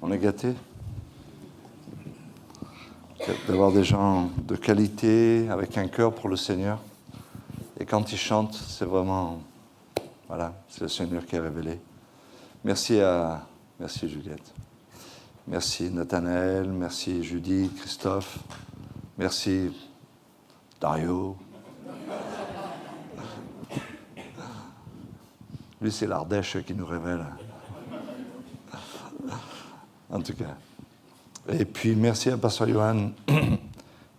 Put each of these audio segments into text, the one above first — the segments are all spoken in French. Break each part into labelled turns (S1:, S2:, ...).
S1: On est gâtés d'avoir des gens de qualité, avec un cœur pour le Seigneur. Et quand ils chantent, c'est vraiment... Voilà, c'est le Seigneur qui est révélé. Merci Juliette. Merci Nathanaël, merci Judy, Christophe. Merci Dario. Lui, c'est l'Ardèche qui nous révèle. En tout cas. Et puis, merci à Pasteur Johan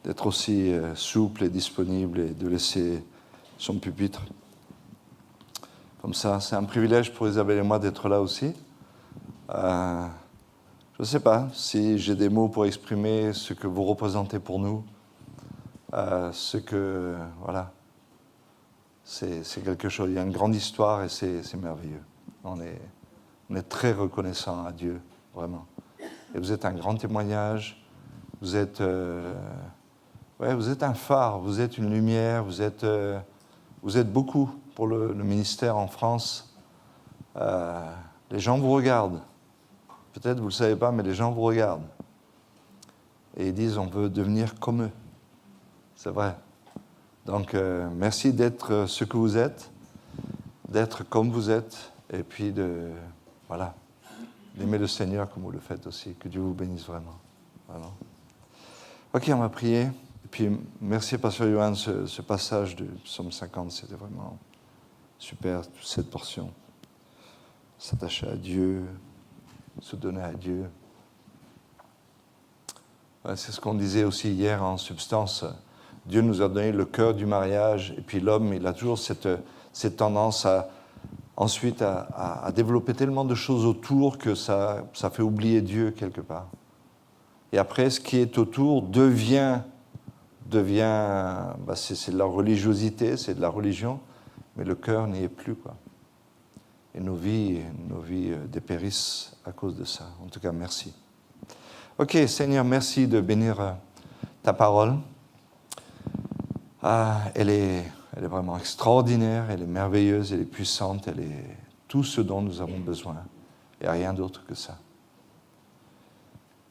S1: d'être aussi souple et disponible et de laisser son pupitre. Comme ça, c'est un privilège pour Isabelle et moi d'être là aussi. Je ne sais pas si j'ai des mots pour exprimer ce que vous représentez pour nous. Voilà, c'est quelque chose. Il y a une grande histoire et c'est merveilleux. On est très reconnaissant à Dieu, vraiment. Et vous êtes un grand témoignage. Vous êtes un phare, vous êtes une lumière, vous êtes beaucoup pour le ministère en France. Les gens vous regardent. Peut-être vous ne le savez pas, mais les gens vous regardent. Et ils disent, on veut devenir comme eux. C'est vrai. Donc, merci d'être ce que vous êtes, d'être comme vous êtes, et puis d'aimer le Seigneur comme vous le faites aussi. Que Dieu vous bénisse vraiment. Vraiment. Ok, on va prier. Et puis, merci, Pasteur Johan, ce passage du psaume 50, c'était vraiment super, toute cette portion. S'attacher à Dieu, se donner à Dieu. Ouais, c'est ce qu'on disait aussi hier en substance. Dieu nous a donné le cœur du mariage, et puis l'homme, il a toujours cette tendance ensuite à développer tellement de choses autour que ça fait oublier Dieu quelque part. Et après, ce qui est autour devient c'est de la religiosité, c'est de la religion, mais le cœur n'y est plus, quoi. Et nos vies dépérissent à cause de ça. En tout cas, merci. Ok, Seigneur, merci de bénir ta parole. Elle est vraiment extraordinaire, elle est merveilleuse, elle est puissante, elle est tout ce dont nous avons besoin. Et rien d'autre que ça.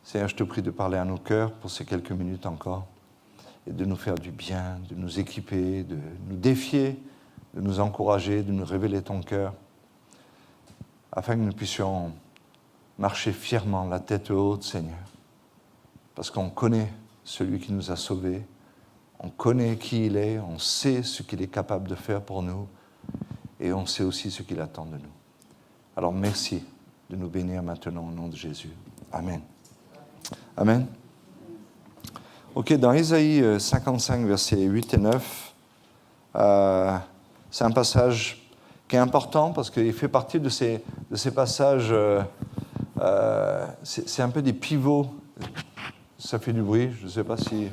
S1: Seigneur, je te prie de parler à nos cœurs pour ces quelques minutes encore et de nous faire du bien, de nous équiper, de nous défier, de nous encourager, de nous révéler ton cœur, afin que nous puissions marcher fièrement, la tête haute, Seigneur, parce qu'on connaît celui qui nous a sauvés, on connaît qui il est, on sait ce qu'il est capable de faire pour nous, et on sait aussi ce qu'il attend de nous. Alors merci de nous bénir maintenant au nom de Jésus. Amen. Amen. Ok, dans Ésaïe 55, versets 8 et 9, c'est un passage qui est important parce qu'il fait partie de ces passages, c'est un peu des pivots. Ça fait du bruit, je ne sais pas s'il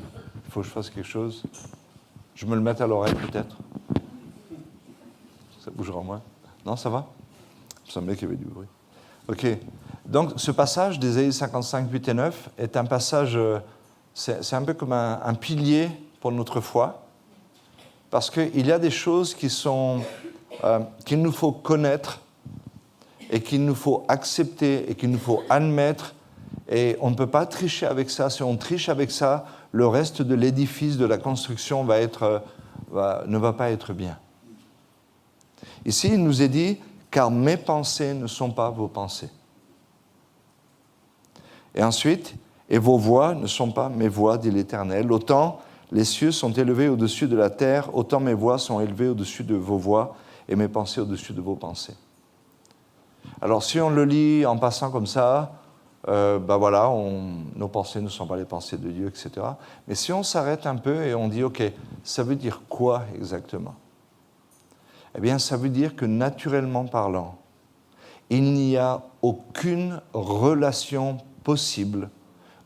S1: faut que je fasse quelque chose. Je me le mette à l'oreille peut-être. Ça bougera moins. Non, ça va? Il me semblait qu'il y avait du bruit. Ok, donc ce passage d'Ésaïe 55, 8 et 9 est un passage, c'est un peu comme un pilier pour notre foi, parce qu'il y a des choses qu'il nous faut connaître et qu'il nous faut accepter et qu'il nous faut admettre, et on ne peut pas tricher avec ça. Si on triche avec ça, le reste de l'édifice, de la construction ne va pas être bien. Ici, il nous est dit, car mes pensées ne sont pas vos pensées. Et ensuite, et vos voix ne sont pas mes voix, dit l'Éternel. Autant les cieux sont élevés au-dessus de la terre, autant mes voix sont élevées au-dessus de vos voix et mes pensées au-dessus de vos pensées. Alors, si on le lit en passant comme ça, nos pensées ne sont pas les pensées de Dieu, etc. Mais si on s'arrête un peu et on dit, ok, ça veut dire quoi exactement? Eh bien, ça veut dire que naturellement parlant, il n'y a aucune relation possible,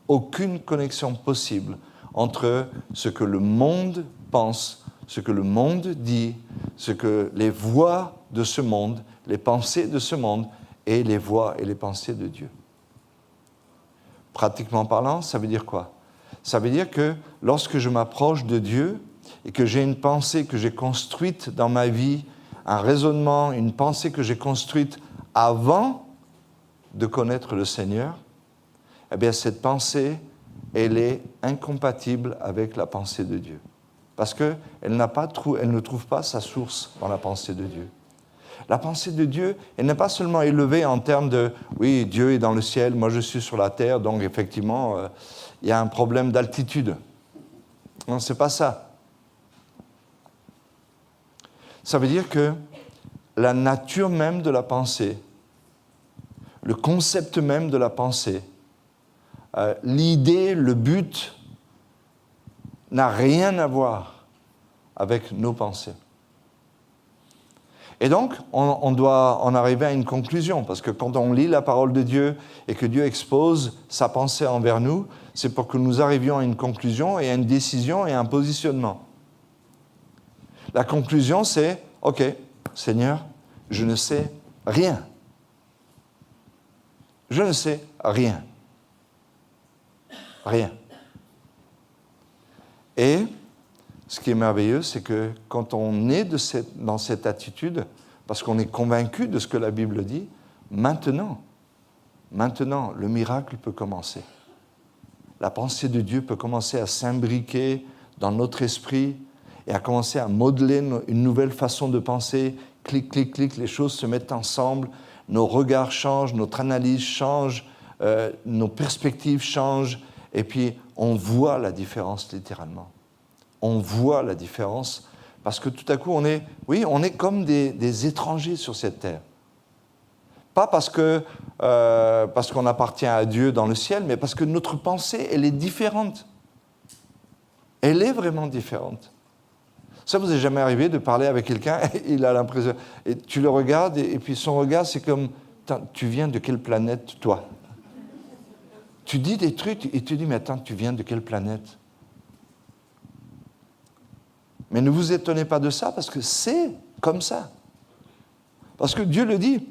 S1: aucune connexion possible entre ce que le monde pense, ce que le monde dit, ce que les voix de ce monde, les pensées de ce monde et les voix et les pensées de Dieu. Pratiquement parlant, ça veut dire quoi? Ça veut dire que lorsque je m'approche de Dieu et que j'ai une pensée que j'ai construite dans ma vie, un raisonnement, une pensée que j'ai construite avant de connaître le Seigneur, eh bien cette pensée, elle est incompatible avec la pensée de Dieu. Parce qu'elle ne trouve pas sa source dans la pensée de Dieu. La pensée de Dieu, elle n'est pas seulement élevée en termes de « oui, Dieu est dans le ciel, moi je suis sur la terre, donc effectivement, il y a un problème d'altitude ». Non, ce n'est pas ça. Ça veut dire que la nature même de la pensée, le concept même de la pensée, l'idée, le but, n'a rien à voir avec nos pensées. Et donc, on doit en arriver à une conclusion, parce que quand on lit la parole de Dieu et que Dieu expose sa pensée envers nous, c'est pour que nous arrivions à une conclusion et à une décision et à un positionnement. La conclusion, c'est « Ok, Seigneur, je ne sais rien. Je ne sais rien. Rien. » Et ce qui est merveilleux, c'est que quand on est dans cette attitude, parce qu'on est convaincu de ce que la Bible dit, maintenant, le miracle peut commencer. La pensée de Dieu peut commencer à s'imbriquer dans notre esprit et à commencer à modeler une nouvelle façon de penser. Clic, clic, clic, les choses se mettent ensemble, nos regards changent, notre analyse change, nos perspectives changent, et puis on voit la différence littéralement. On voit la différence parce que tout à coup, on est comme des étrangers sur cette terre. Pas parce qu'on appartient à Dieu dans le ciel, mais parce que notre pensée, elle est différente. Elle est vraiment différente. Ça vous est jamais arrivé de parler avec quelqu'un, il a l'impression, et tu le regardes, et puis son regard, c'est comme, tu viens de quelle planète, toi? Tu dis des trucs, et tu dis, mais attends, tu viens de quelle planète? Mais ne vous étonnez pas de ça, parce que c'est comme ça. Parce que Dieu le dit,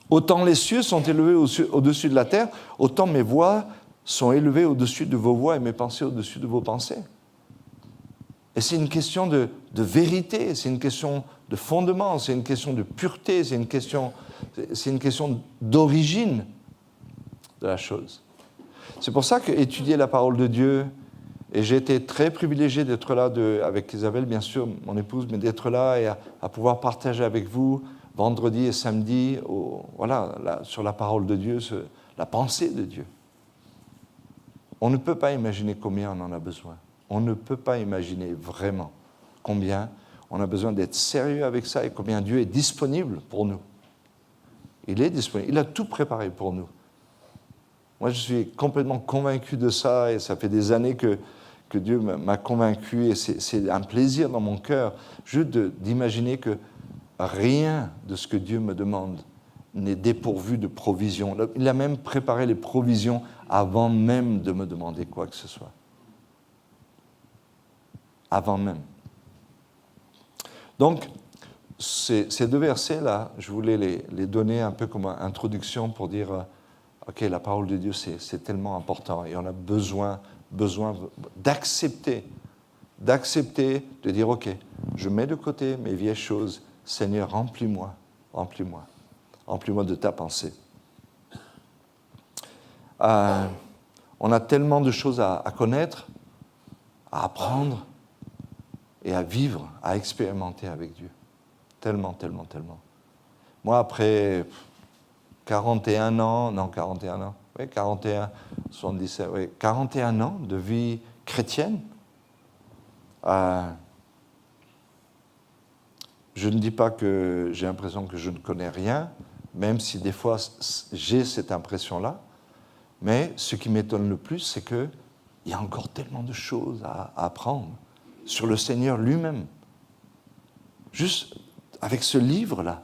S1: autant les cieux sont élevés au-dessus de la terre, autant mes voix sont élevées au-dessus de vos voix et mes pensées au-dessus de vos pensées. Et c'est une question de vérité, c'est une question de fondement, c'est une question de pureté, c'est une question d'origine de la chose. C'est pour ça qu'étudier la parole de Dieu, et j'ai été très privilégié d'être là, avec Isabelle, bien sûr, mon épouse, mais d'être là et à pouvoir partager avec vous vendredi et samedi, sur la parole de Dieu, la pensée de Dieu. On ne peut pas imaginer combien on en a besoin. On ne peut pas imaginer vraiment combien on a besoin d'être sérieux avec ça et combien Dieu est disponible pour nous. Il est disponible. Il a tout préparé pour nous. Moi, je suis complètement convaincu de ça et ça fait des années que Dieu m'a convaincu et c'est un plaisir dans mon cœur juste d'imaginer que rien de ce que Dieu me demande n'est dépourvu de provision. Il a même préparé les provisions avant même de me demander quoi que ce soit. Avant même. Donc, ces deux versets-là, je voulais les donner un peu comme introduction pour dire ok, la parole de Dieu, c'est tellement important et on a besoin d'accepter, de dire, ok, je mets de côté mes vieilles choses, Seigneur, remplis-moi de ta pensée. On a tellement de choses à connaître, à apprendre et à vivre, à expérimenter avec Dieu. Tellement, tellement, tellement. Moi, après 41 ans, 41 ans de vie chrétienne, je ne dis pas que j'ai l'impression que je ne connais rien, même si des fois j'ai cette impression-là, mais ce qui m'étonne le plus, c'est qu'il y a encore tellement de choses à apprendre sur le Seigneur lui-même. Juste avec ce livre-là.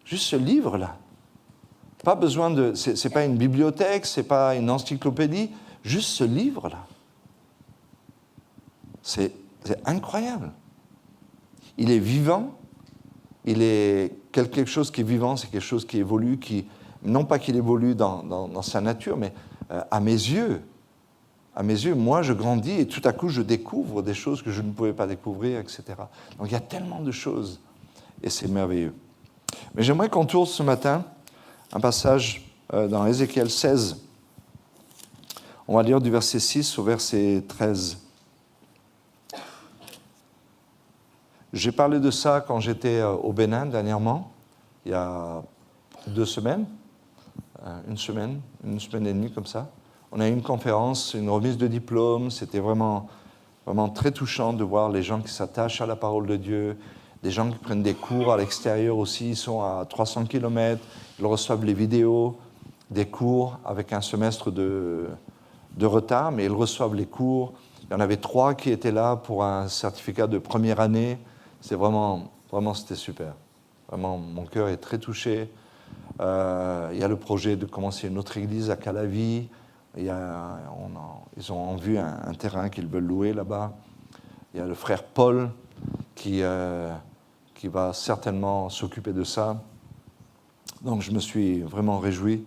S1: Juste ce livre-là. Pas besoin de... C'est pas une bibliothèque, c'est pas une encyclopédie, juste ce livre-là. C'est incroyable. Il est vivant, il est quelque chose qui est vivant, c'est quelque chose qui évolue, non pas qu'il évolue dans sa nature, mais à mes yeux, moi je grandis et tout à coup je découvre des choses que je ne pouvais pas découvrir, etc. Donc il y a tellement de choses et c'est merveilleux. Mais j'aimerais qu'on tourne ce matin un passage dans Ézéchiel 16. On va lire du verset 6 au verset 13. J'ai parlé de ça quand j'étais au Bénin dernièrement, il y a 2 semaines, une semaine et demie comme ça. On a eu une conférence, une remise de diplôme, c'était vraiment très touchant de voir les gens qui s'attachent à la parole de Dieu, des gens qui prennent des cours à l'extérieur aussi, ils sont à 300 km, ils reçoivent les vidéos des cours avec un semestre de retard, mais ils reçoivent les cours. Il y en avait 3 qui étaient là pour un certificat de première année. C'est vraiment, c'était super. Vraiment, mon cœur est très touché. Il y a le projet de commencer une autre église à Calavi. Ils ont vu un terrain qu'ils veulent louer là-bas. Il y a le frère Paul qui va certainement s'occuper de ça. Donc je me suis vraiment réjoui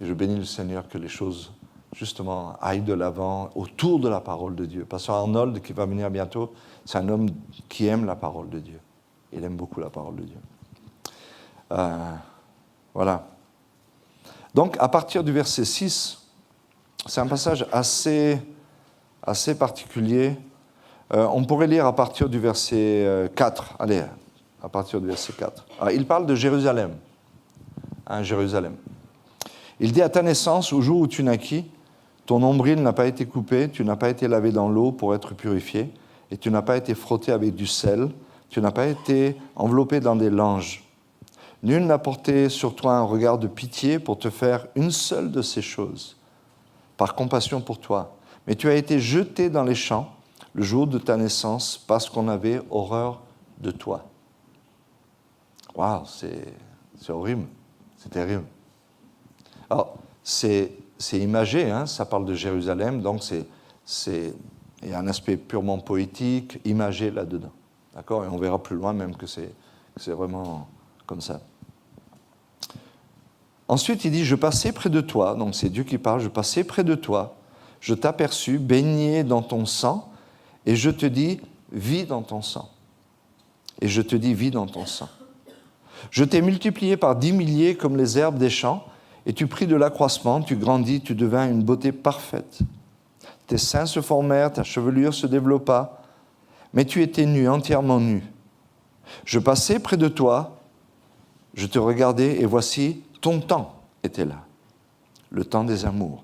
S1: et je bénis le Seigneur que les choses, justement, aillent de l'avant autour de la parole de Dieu. Pasteur Arnold, qui va venir bientôt, c'est un homme qui aime la parole de Dieu. Il aime beaucoup la parole de Dieu. Voilà. Donc, à partir du verset 6, c'est un passage assez particulier. On pourrait lire à partir du verset 4. Allez, à partir du verset 4. Alors, il parle de Jérusalem. Jérusalem. Il dit, à ta naissance, au jour où tu naquis, ton nombril n'a pas été coupé, tu n'as pas été lavé dans l'eau pour être purifié, et tu n'as pas été frotté avec du sel, tu n'as pas été enveloppé dans des langes. Nul n'a porté sur toi un regard de pitié pour te faire une seule de ces choses, par compassion pour toi. Mais tu as été jeté dans les champs le jour de ta naissance parce qu'on avait horreur de toi. Waouh, c'est horrible, c'est terrible. Alors, c'est imagé, hein, ça parle de Jérusalem, donc il y a un aspect purement poétique, imagé là-dedans. D'accord ? Et on verra plus loin même que c'est vraiment comme ça. Ensuite, il dit, je passais près de toi, donc c'est Dieu qui parle, je passais près de toi, je t'aperçus baigné dans ton sang, et je te dis, vis dans ton sang. Et je te dis, vis dans ton sang. Je t'ai multiplié par 10 milliers comme les herbes des champs, et tu pris de l'accroissement, tu grandis, tu devins une beauté parfaite. Tes seins se formèrent, ta chevelure se développa, mais tu étais nu, entièrement nu. Je passais près de toi, je te regardais, et voici, ton temps était là, le temps des amours.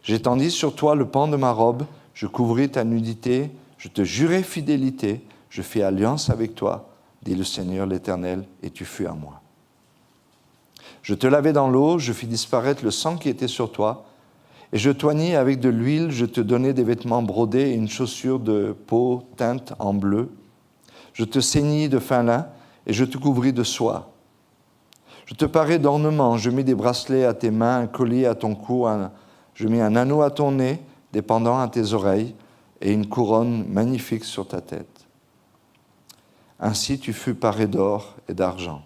S1: J'étendis sur toi le pan de ma robe, je couvris ta nudité, je te jurai fidélité, je fis alliance avec toi, dit le Seigneur l'Éternel, et tu fus à moi. Je te lavai dans l'eau, je fis disparaître le sang qui était sur toi, et je t'oignis avec de l'huile, je te donnai des vêtements brodés et une chaussure de peau teinte en bleu. Je te ceignis de fin lin, et je te couvris de soie. Je te parai d'ornements, je mis des bracelets à tes mains, un collier à ton cou, je mis un anneau à ton nez, des pendants à tes oreilles, et une couronne magnifique sur ta tête. Ainsi tu fus paré d'or et d'argent,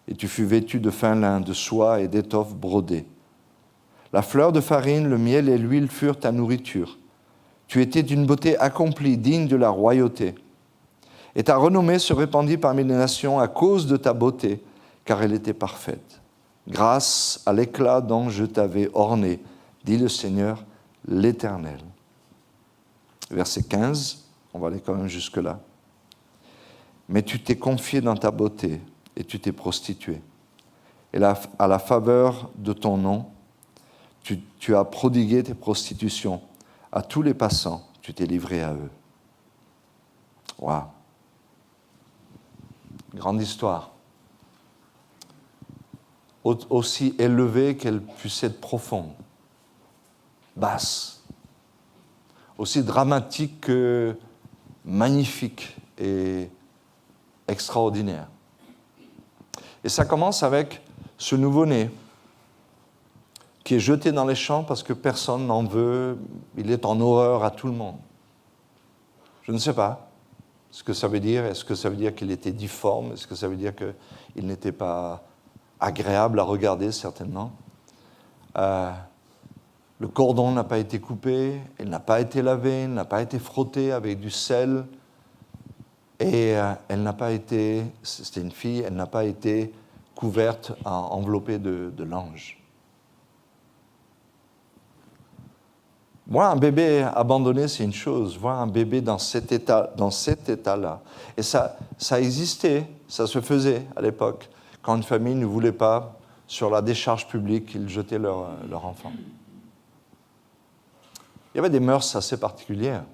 S1: et tu fus vêtu de fin lin, de soie et d'étoffe brodée. La fleur de farine, le miel et l'huile furent ta nourriture. Tu étais d'une beauté accomplie, digne de la royauté. Et ta renommée se répandit parmi les nations à cause de ta beauté, car elle était parfaite. Grâce à l'éclat dont je t'avais orné, dit le Seigneur l'Éternel. Verset 15, on va aller quand même jusque-là. Mais tu t'es confié dans ta beauté et tu t'es prostitué. Et à la faveur de ton nom, tu as prodigué tes prostitutions. À tous les passants, tu t'es livré à eux. Waouh! Grande histoire. Aussi élevée qu'elle puisse être profonde, basse, aussi dramatique que magnifique et extraordinaire. Et ça commence avec ce nouveau-né qui est jeté dans les champs parce que personne n'en veut, il est en horreur à tout le monde. Je ne sais pas ce que ça veut dire. Est-ce que ça veut dire qu'il était difforme? Est-ce que ça veut dire qu'il n'était pas agréable à regarder, certainement? Le cordon n'a pas été coupé, il n'a pas été lavé, il n'a pas été frotté avec du sel, et elle n'a pas été, c'était une fille, elle n'a pas été couverte, enveloppée de langes. Voir un bébé abandonné, c'est une chose. Voir un bébé dans cet état-là. Et ça existait, ça se faisait à l'époque. Quand une famille ne voulait pas, sur la décharge publique, ils jetaient leur enfant. Il y avait des mœurs assez particulières.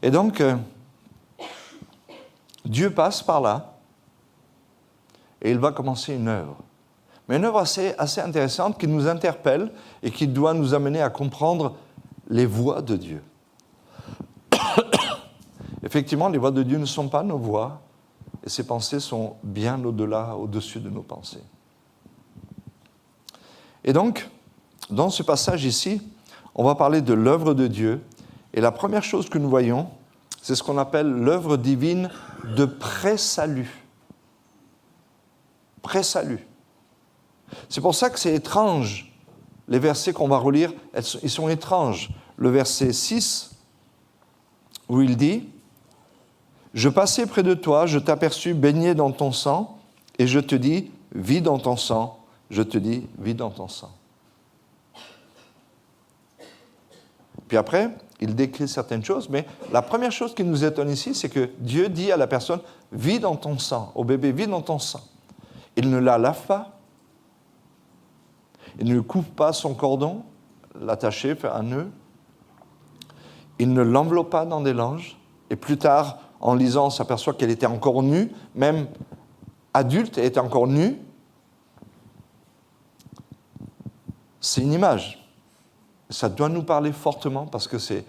S1: Et donc, Dieu passe par là, et il va commencer une œuvre. Mais une œuvre assez intéressante qui nous interpelle et qui doit nous amener à comprendre les voies de Dieu. Effectivement, les voies de Dieu ne sont pas nos voies, et ses pensées sont bien au-delà, au-dessus de nos pensées. Et donc, dans ce passage ici, on va parler de l'œuvre de Dieu, et la première chose que nous voyons, c'est ce qu'on appelle l'œuvre divine de pré-salut. Pré-salut. C'est pour ça que c'est étrange. Les versets qu'on va relire, ils sont étranges. Le verset 6, où il dit « Je passais près de toi, je t'aperçus baigné dans ton sang, et je te dis, vis dans ton sang. Je te dis, vis dans ton sang. » Puis après, il décrit certaines choses, mais la première chose qui nous étonne ici, c'est que Dieu dit à la personne, vis dans ton sang, au bébé, vis dans ton sang. Il ne la lave pas, il ne coupe pas son cordon, l'attacher, faire un nœud, il ne l'enveloppe pas dans des langes, et plus tard, en lisant, on s'aperçoit qu'elle était encore nue, même adulte, elle était encore nue. C'est une image. Ça doit nous parler fortement parce que c'est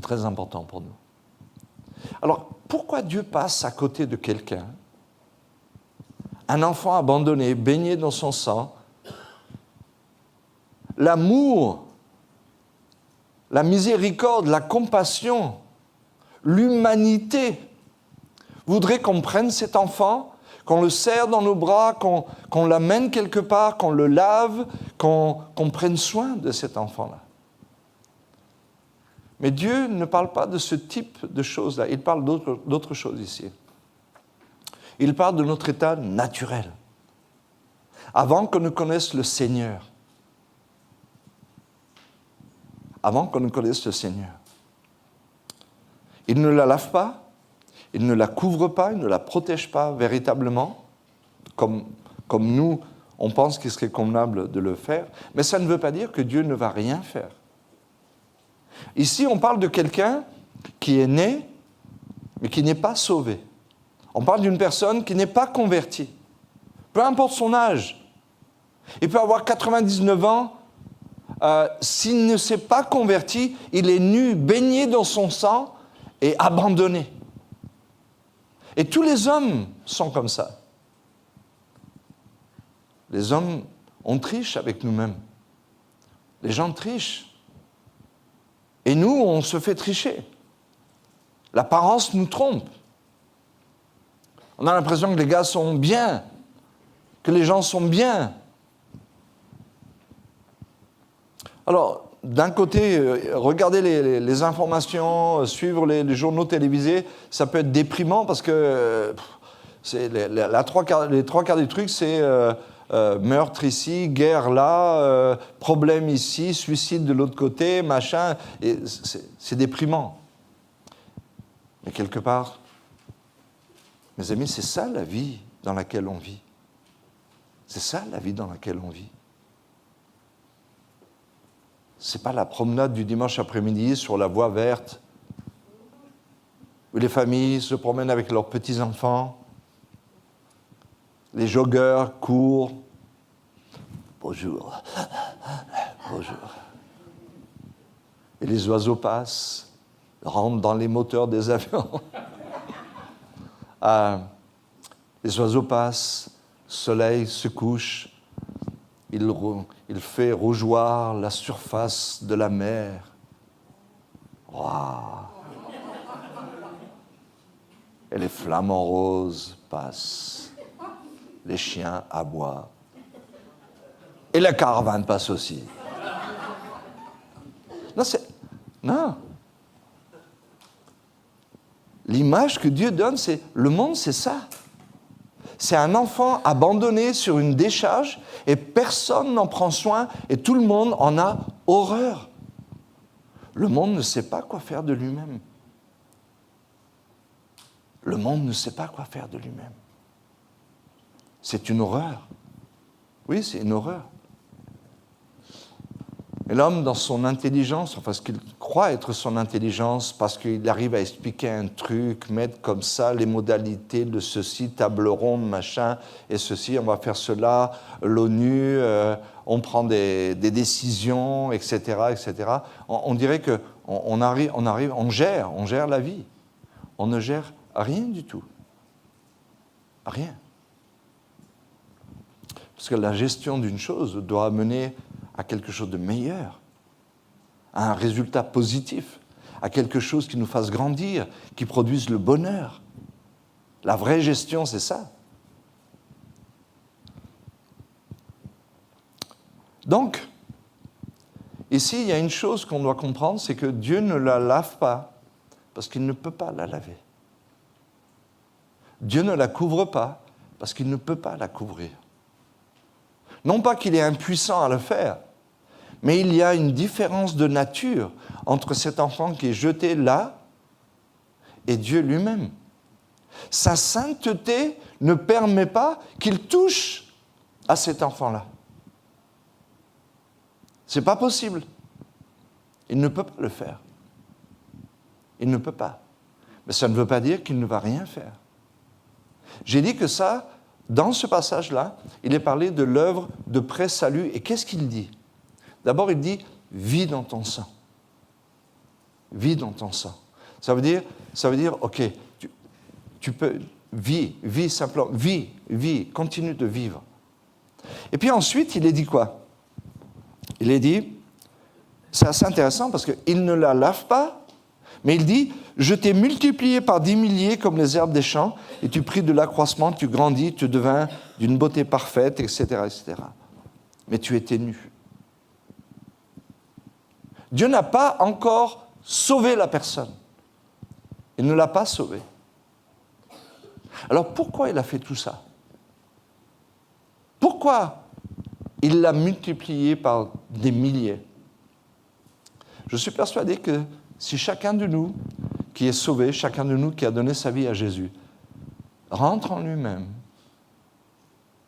S1: très important pour nous. Alors, pourquoi Dieu passe à côté de quelqu'un, un enfant abandonné, baigné dans son sang? L'amour, la miséricorde, la compassion, l'humanité voudrait qu'on prenne cet enfant, qu'on le serre dans nos bras, qu'on l'amène quelque part, qu'on le lave, qu'on prenne soin de cet enfant-là. Mais Dieu ne parle pas de ce type de choses-là, il parle d'autres choses ici. Il parle de notre état naturel. Avant qu'on ne connaisse le Seigneur. Avant qu'on ne connaisse le Seigneur. Il ne la lave pas, il ne la couvre pas, il ne la protège pas véritablement, comme nous, on pense qu'il serait convenable de le faire, mais ça ne veut pas dire que Dieu ne va rien faire. Ici, on parle de quelqu'un qui est né, mais qui n'est pas sauvé. On parle d'une personne qui n'est pas convertie. Peu importe son âge. Il peut avoir 99 ans. S'il ne s'est pas converti, il est nu, baigné dans son sang et abandonné. Et tous les hommes sont comme ça. Les hommes, on triche avec nous-mêmes. Les gens trichent. Et nous, on se fait tricher. L'apparence nous trompe. On a l'impression que les gars sont bien, que les gens sont bien. Alors, d'un côté, regarder les informations, suivre les journaux télévisés, ça peut être déprimant parce que les trois quarts des trucs, c'est meurtre ici, guerre là, problème ici, suicide de l'autre côté, machin. Et c'est déprimant. Mais quelque part, mes amis, c'est ça la vie dans laquelle on vit. C'est ça la vie dans laquelle on vit. Ce n'est pas la promenade du dimanche après-midi sur la voie verte où les familles se promènent avec leurs petits-enfants, les joggeurs courent. Bonjour. Bonjour. Et les oiseaux passent, rentrent dans les moteurs des avions. Les oiseaux passent, le soleil se couche, il fait rougeoir la surface de la mer. Waouh! Et les flamants roses passent, les chiens aboient, et la caravane passe aussi. Non. L'image que Dieu donne, c'est le monde, c'est ça. c'est un enfant abandonné sur une décharge et personne n'en prend soin et tout le monde en a horreur. Le monde ne sait pas quoi faire de lui-même. Le monde ne sait pas quoi faire de lui-même. C'est une horreur. Oui, c'est une horreur. Et l'homme, dans son intelligence, enfin ce qu'il croit être son intelligence, parce qu'il arrive à expliquer un truc, mettre comme ça les modalités de ceci, table ronde, machin, et ceci, on va faire cela, l'ONU, on prend des décisions, etc., etc. On dirait on gère la vie. On ne gère rien du tout. Rien. Parce que la gestion d'une chose doit mener à quelque chose de meilleur, à un résultat positif, à quelque chose qui nous fasse grandir, qui produise le bonheur. La vraie gestion, c'est ça. Donc, ici, il y a une chose qu'on doit comprendre, c'est que Dieu ne la lave pas, parce qu'il ne peut pas la laver. Dieu ne la couvre pas, parce qu'il ne peut pas la couvrir. Non pas qu'il est impuissant à le faire, mais il y a une différence de nature entre cet enfant qui est jeté là et Dieu lui-même. Sa sainteté ne permet pas qu'il touche à cet enfant-là. Ce n'est pas possible. Il ne peut pas le faire. Il ne peut pas. Mais ça ne veut pas dire qu'il ne va rien faire. J'ai dit que ça, dans ce passage-là, il est parlé de l'œuvre de pré-salut. Et qu'est-ce qu'il dit ? D'abord, il dit « vis dans ton sang ». Vis dans ton sang. Ça veut dire ok, tu peux, vis simplement, vis, continue de vivre. Et puis ensuite, il est dit quoi ? Il est dit, c'est assez intéressant parce qu'il ne la lave pas, mais il dit « Je t'ai multiplié par 10 milliers comme les herbes des champs, et tu pris de l'accroissement, tu grandis, tu devins d'une beauté parfaite, etc. etc. » Mais tu étais nu. Dieu n'a pas encore sauvé la personne. Il ne l'a pas sauvée. Alors pourquoi il a fait tout ça ? Pourquoi il l'a multiplié par des milliers ? Je suis persuadé que si chacun de nous qui est sauvé, chacun de nous qui a donné sa vie à Jésus, rentre en lui-même,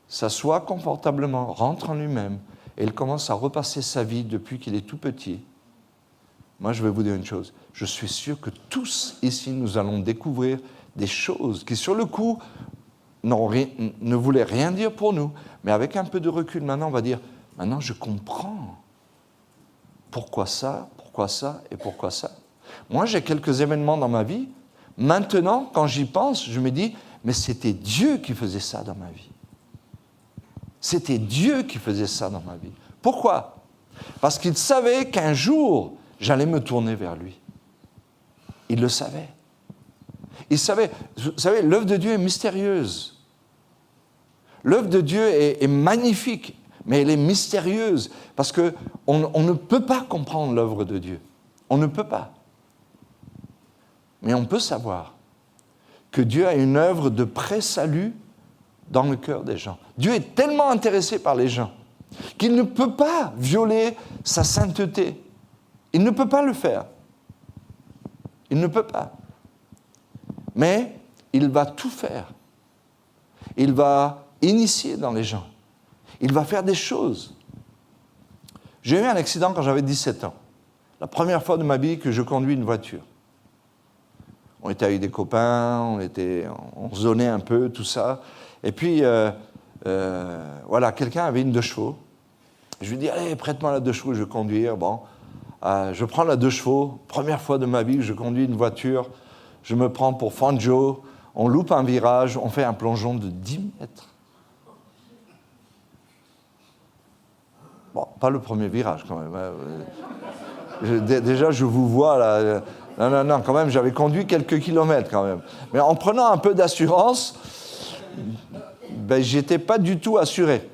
S1: s'assoit confortablement, rentre en lui-même, et il commence à repasser sa vie depuis qu'il est tout petit, moi je vais vous dire une chose, je suis sûr que tous ici nous allons découvrir des choses qui sur le coup ne voulaient rien dire pour nous, mais avec un peu de recul maintenant on va dire, maintenant je comprends pourquoi ça et pourquoi ça. Moi j'ai quelques événements dans ma vie, maintenant quand j'y pense, je me dis, mais c'était Dieu qui faisait ça dans ma vie. C'était Dieu qui faisait ça dans ma vie. Pourquoi ? Parce qu'il savait qu'un jour, j'allais me tourner vers lui. Il le savait. Il savait. Vous savez, l'œuvre de Dieu est mystérieuse. L'œuvre de Dieu est magnifique, mais elle est mystérieuse parce qu'on ne peut pas comprendre l'œuvre de Dieu. On ne peut pas. Mais on peut savoir que Dieu a une œuvre de pré-salut dans le cœur des gens. Dieu est tellement intéressé par les gens qu'il ne peut pas violer sa sainteté. Il ne peut pas le faire. Il ne peut pas. Mais il va tout faire. Il va initier dans les gens. Il va faire des choses. J'ai eu un accident quand j'avais 17 ans. La première fois de ma vie que je conduis une voiture. On était avec des copains, on zonait un peu, tout ça. Et puis, voilà, quelqu'un avait une 2 chevaux. Je lui dis, allez, prête-moi la 2 chevaux, je vais conduire. Bon, je prends la 2 chevaux. Première fois de ma vie que je conduis une voiture. Je me prends pour Fangio. On loupe un virage, on fait un plongeon de 10 mètres. Bon, pas le premier virage quand même. Déjà, je vous vois là. Non, quand même, j'avais conduit quelques kilomètres quand même. Mais en prenant un peu d'assurance, j'étais pas du tout assuré.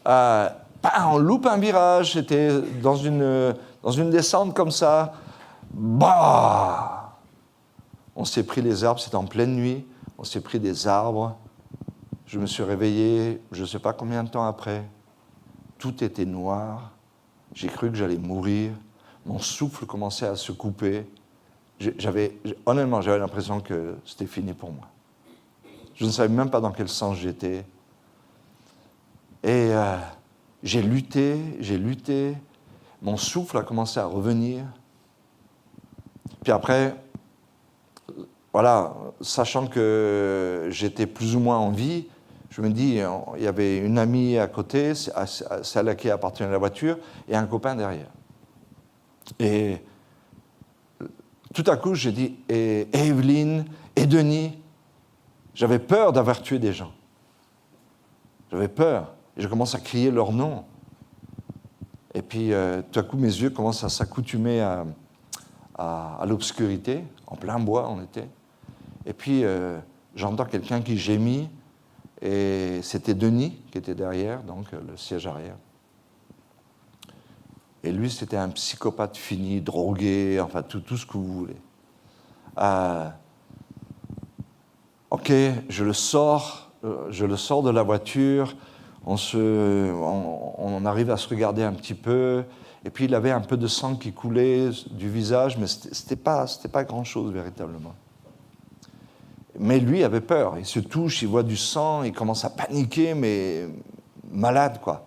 S1: On loupe un virage, c'était dans une descente comme ça. Bah, on s'est pris les arbres, c'était en pleine nuit, on s'est pris des arbres. Je me suis réveillé, je ne sais pas combien de temps après. Tout était noir. J'ai cru que j'allais mourir. Mon souffle commençait à se couper. Honnêtement, j'avais l'impression que c'était fini pour moi. Je ne savais même pas dans quel sens j'étais. Et j'ai lutté. Mon souffle a commencé à revenir. Puis après, voilà, sachant que j'étais plus ou moins en vie, je me dis, il y avait une amie à côté, celle à qui appartenait la voiture, et un copain derrière. Et tout à coup, j'ai dit, et Evelyne, et Denis, j'avais peur d'avoir tué des gens. J'avais peur. Et je commence à crier leur nom. Et puis, tout à coup, mes yeux commencent à s'accoutumer à l'obscurité. En plein bois, on était. Et puis, j'entends quelqu'un qui gémit. Et c'était Denis qui était derrière, donc le siège arrière. Et lui, c'était un psychopathe fini, drogué, enfin tout ce que vous voulez. Ok, je le sors de la voiture, on arrive à se regarder un petit peu, et puis il avait un peu de sang qui coulait du visage, mais c'était pas grand-chose véritablement. Mais lui avait peur, il se touche, il voit du sang, il commence à paniquer, mais malade, quoi.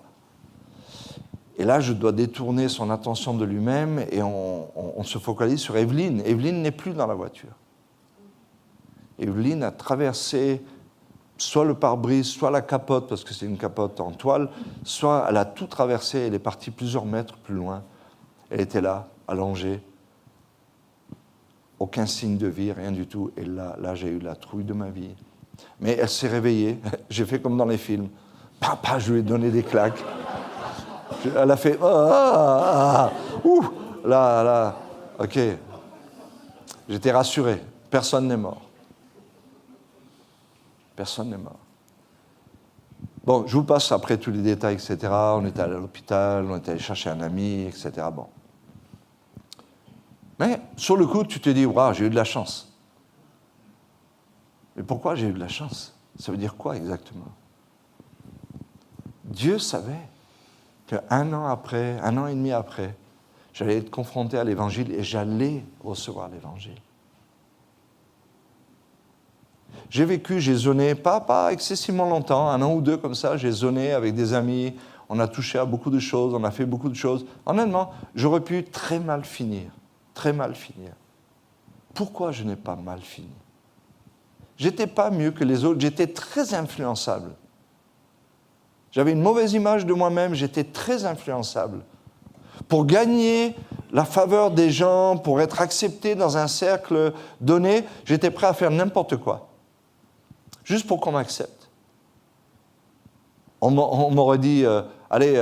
S1: Et là, je dois détourner son attention de lui-même et on se focalise sur Evelyne. Evelyne n'est plus dans la voiture. Evelyne a traversé soit le pare-brise, soit la capote, parce que c'est une capote en toile, soit elle a tout traversé, elle est partie plusieurs mètres plus loin. Elle était là, allongée. Aucun signe de vie, rien du tout. Et là, j'ai eu la trouille de ma vie. Mais elle s'est réveillée. J'ai fait comme dans les films. Papa, je lui ai donné des claques. Elle a fait là, ok. J'étais rassuré. Personne n'est mort. Personne n'est mort. Bon, je vous passe après tous les détails, etc. On était allé à l'hôpital, on était allé chercher un ami, etc. Bon. Mais sur le coup, tu te dis, waouh, j'ai eu de la chance. Mais pourquoi j'ai eu de la chance? Ça veut dire quoi exactement? Dieu savait qu'un an et demi après, j'allais être confronté à l'Évangile et j'allais recevoir l'Évangile. J'ai zoné, pas excessivement longtemps, 1 an ou 2 comme ça, j'ai zoné avec des amis, on a touché à beaucoup de choses, on a fait beaucoup de choses. Honnêtement, j'aurais pu très mal finir. Pourquoi je n'ai pas mal fini? J'étais pas mieux que les autres, j'étais très influençable. J'avais une mauvaise image de moi-même, j'étais très influençable. Pour gagner la faveur des gens, pour être accepté dans un cercle donné, j'étais prêt à faire n'importe quoi. Juste pour qu'on m'accepte. On m'aurait dit, allez,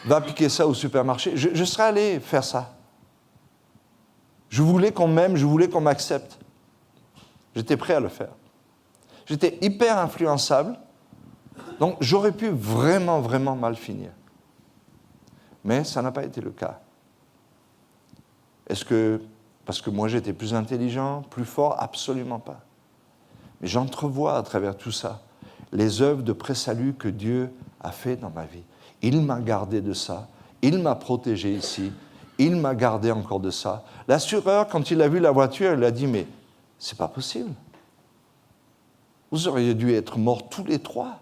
S1: va piquer ça au supermarché. Je serais allé faire ça. Je voulais qu'on m'aime, je voulais qu'on m'accepte. J'étais prêt à le faire. J'étais hyper influençable. Donc, j'aurais pu vraiment, vraiment mal finir. Mais ça n'a pas été le cas. Est-ce que, parce que moi j'étais plus intelligent, plus fort? Absolument pas. Mais j'entrevois à travers tout ça les œuvres de pré-salut que Dieu a fait dans ma vie. Il m'a gardé de ça, il m'a protégé ici, il m'a gardé encore de ça. L'assureur, quand il a vu la voiture, il a dit, mais c'est pas possible. Vous auriez dû être morts tous les 3.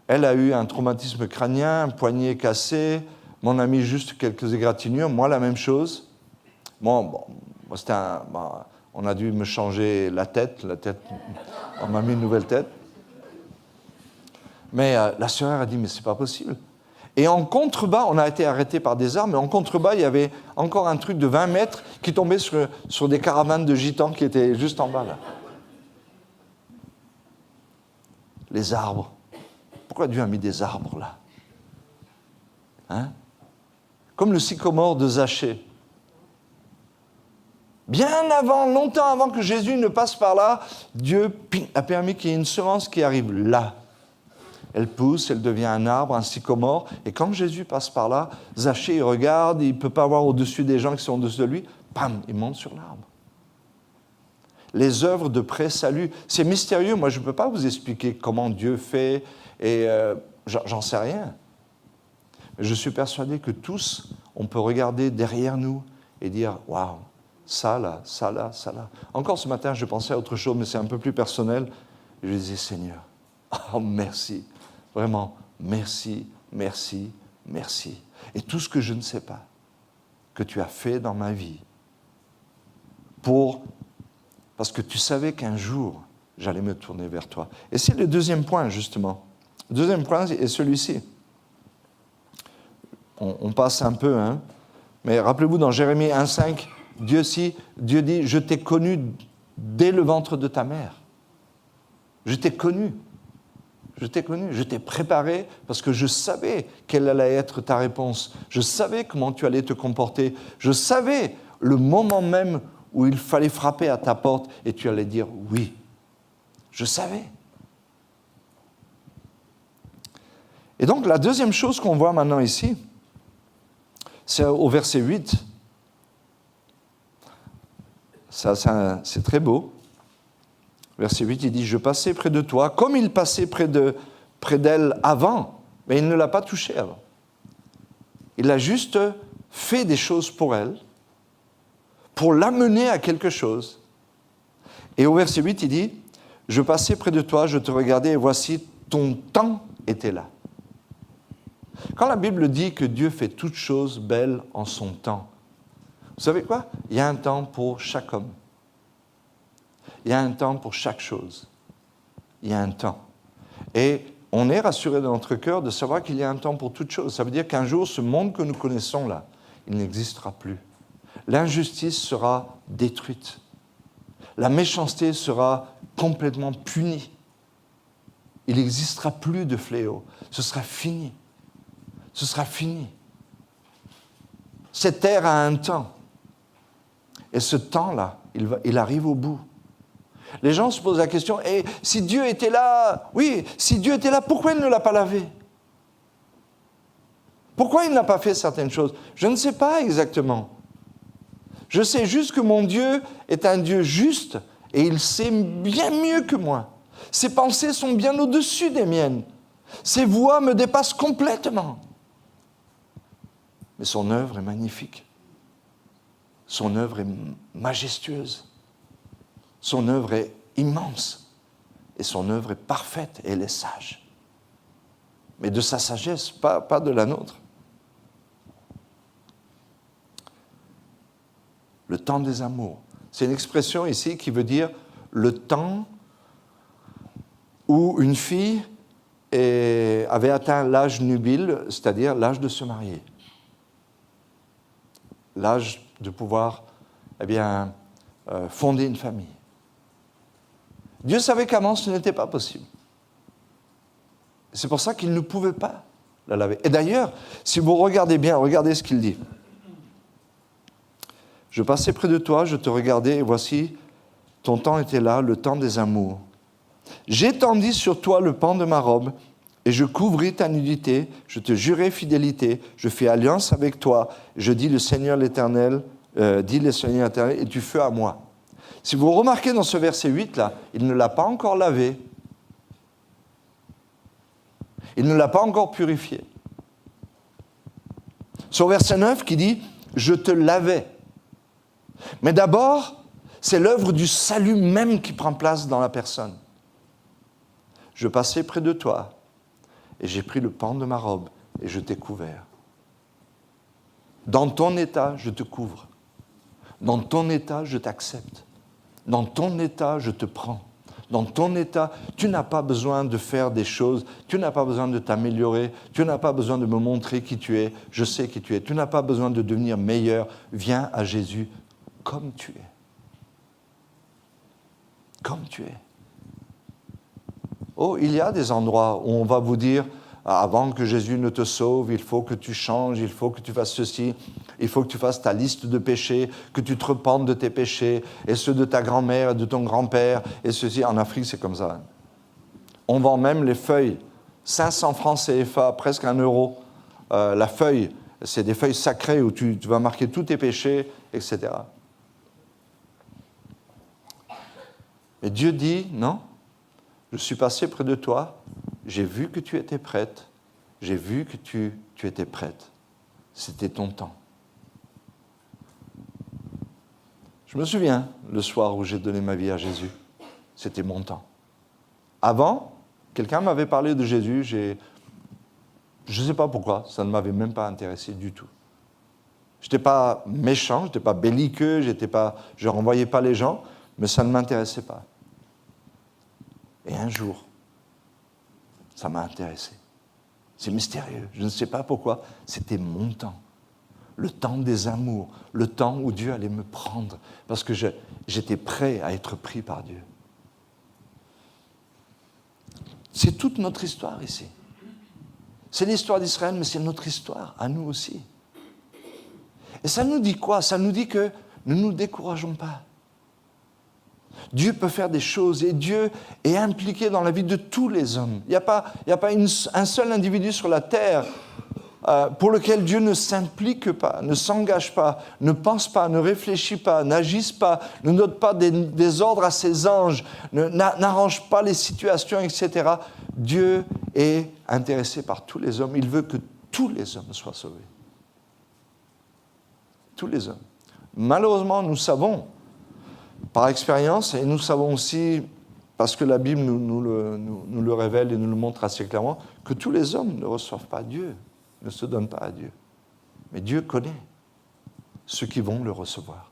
S1: Elle a eu un traumatisme crânien, un poignet cassé, mon ami juste quelques égratignures, moi la même chose. Bon c'était on a dû me changer la tête, on m'a mis une nouvelle tête. Mais la sœur a dit, mais c'est pas possible. Et en contrebas, on a été arrêtés par des armes, mais en contrebas, il y avait encore un truc de 20 mètres qui tombait sur des caravanes de gitans qui étaient juste en bas, là. Les arbres. Pourquoi Dieu a mis des arbres, là? Hein? Comme le sycomore de Zachée. Bien avant, longtemps avant que Jésus ne passe par là, Dieu a permis qu'il y ait une semence qui arrive là. Elle pousse, elle devient un arbre, un sycomore. Et quand Jésus passe par là, Zachée, il regarde, il ne peut pas voir au-dessus des gens qui sont au-dessus de lui. Bam, il monte sur l'arbre. les œuvres de pré-salut. C'est mystérieux, moi je ne peux pas vous expliquer comment Dieu fait, et j'en sais rien. Je suis persuadé que tous, on peut regarder derrière nous et dire « Waouh, ça là, ça là, ça là ». Encore ce matin, je pensais à autre chose, mais c'est un peu plus personnel. Je disais « Seigneur, oh merci, vraiment, merci, merci, merci. » Et tout ce que je ne sais pas, que tu as fait dans ma vie, parce que tu savais qu'un jour, j'allais me tourner vers toi. Et c'est le deuxième point, justement. Le deuxième point est celui-ci. On passe un peu, hein, mais rappelez-vous, dans Jérémie 1,5, Dieu dit « Je t'ai connu dès le ventre de ta mère. Je t'ai connu. Je t'ai préparé parce que je savais quelle allait être ta réponse. Je savais comment tu allais te comporter. Je savais le moment même où il fallait frapper à ta porte et tu allais dire « oui ». Je savais. Et donc, la deuxième chose qu'on voit maintenant ici, c'est au verset 8. Ça, c'est très beau. Verset 8, il dit « Je passais près de toi, comme il passait près d'elle avant, mais il ne l'a pas touchée avant. Il a juste fait des choses pour elle, pour l'amener à quelque chose. Et au verset 8, il dit « Je passais près de toi, je te regardais, et voici, ton temps était là. » Quand la Bible dit que Dieu fait toutes choses belles en son temps, vous savez quoi? Il y a un temps pour chaque homme. Il y a un temps pour chaque chose. Il y a un temps. Et on est rassuré dans notre cœur de savoir qu'il y a un temps pour toute chose. Ça veut dire qu'un jour, ce monde que nous connaissons là, il n'existera plus. L'injustice sera détruite. La méchanceté sera complètement punie. Il n'existera plus de fléau. Ce sera fini. Ce sera fini. Cette terre a un temps. Et ce temps-là, il arrive au bout. Les gens se posent la question, et si Dieu était là, oui, si Dieu était là, pourquoi il ne l'a pas lavé? Pourquoi il n'a pas fait certaines choses? Je ne sais pas exactement. Je sais juste que mon Dieu est un Dieu juste, et il sait bien mieux que moi. Ses pensées sont bien au-dessus des miennes. Ses voies me dépassent complètement. Mais son œuvre est magnifique. Son œuvre est majestueuse. Son œuvre est immense. Et son œuvre est parfaite et elle est sage. Mais de sa sagesse, pas de la nôtre. Le temps des amours. C'est une expression ici qui veut dire le temps où une fille avait atteint l'âge nubile, c'est-à-dire l'âge de se marier. L'âge de pouvoir fonder une famille. Dieu savait qu'avant, ce n'était pas possible. C'est pour ça qu'il ne pouvait pas la laver. Et d'ailleurs, si vous regardez bien, regardez ce qu'il dit. Je passais près de toi, je te regardais, et voici, ton temps était là, le temps des amours. J'étendis sur toi le pan de ma robe, et je couvris ta nudité, je te jurai fidélité, je fais alliance avec toi, je dis le Seigneur l'Éternel, et tu fus à moi. Si vous remarquez dans ce verset 8, là, il ne l'a pas encore lavé. Il ne l'a pas encore purifié. Sur verset 9 qui dit « Je te lavais ». Mais d'abord, c'est l'œuvre du salut même qui prend place dans la personne. Je passais près de toi et j'ai pris le pan de ma robe et je t'ai couvert. Dans ton état, je te couvre. Dans ton état, je t'accepte. Dans ton état, je te prends. Dans ton état, tu n'as pas besoin de faire des choses, tu n'as pas besoin de t'améliorer, tu n'as pas besoin de me montrer qui tu es, je sais qui tu es, tu n'as pas besoin de devenir meilleur, viens à Jésus comme tu es. Comme tu es. Oh, il y a des endroits où on va vous dire, avant que Jésus ne te sauve, il faut que tu changes, il faut que tu fasses ceci, il faut que tu fasses ta liste de péchés, que tu te repentes de tes péchés, et ceux de ta grand-mère et de ton grand-père, et ceci. En Afrique, c'est comme ça. On vend même les feuilles, 500 francs CFA, presque 1 euro. La feuille, c'est des feuilles sacrées où tu vas marquer tous tes péchés, etc. Et Dieu dit, non, je suis passé près de toi, j'ai vu que tu étais prête, j'ai vu que tu étais prête. C'était ton temps. Je me souviens, le soir où j'ai donné ma vie à Jésus, c'était mon temps. Avant, quelqu'un m'avait parlé de Jésus, je ne sais pas pourquoi, ça ne m'avait même pas intéressé du tout. Je n'étais pas méchant, je n'étais pas belliqueux, je ne renvoyais pas les gens, mais ça ne m'intéressait pas. Et un jour, ça m'a intéressé. C'est mystérieux, je ne sais pas pourquoi, c'était mon temps. Le temps des amours, le temps où Dieu allait me prendre, parce que j'étais prêt à être pris par Dieu. C'est toute notre histoire ici. C'est l'histoire d'Israël, mais c'est notre histoire, à nous aussi. Et ça nous dit quoi? Ça nous dit que ne nous décourageons pas. Dieu peut faire des choses et Dieu est impliqué dans la vie de tous les hommes. Il n'y a pas un seul individu sur la terre pour lequel Dieu ne s'implique pas, ne s'engage pas, ne pense pas, ne réfléchit pas, n'agisse pas, ne donne pas des ordres à ses anges, n'arrange pas les situations, etc. Dieu est intéressé par tous les hommes. Il veut que tous les hommes soient sauvés. Tous les hommes. Malheureusement, nous savons, par expérience, et nous savons aussi, parce que la Bible nous le révèle et nous le montre assez clairement, que tous les hommes ne reçoivent pas Dieu, ne se donnent pas à Dieu. Mais Dieu connaît ceux qui vont le recevoir.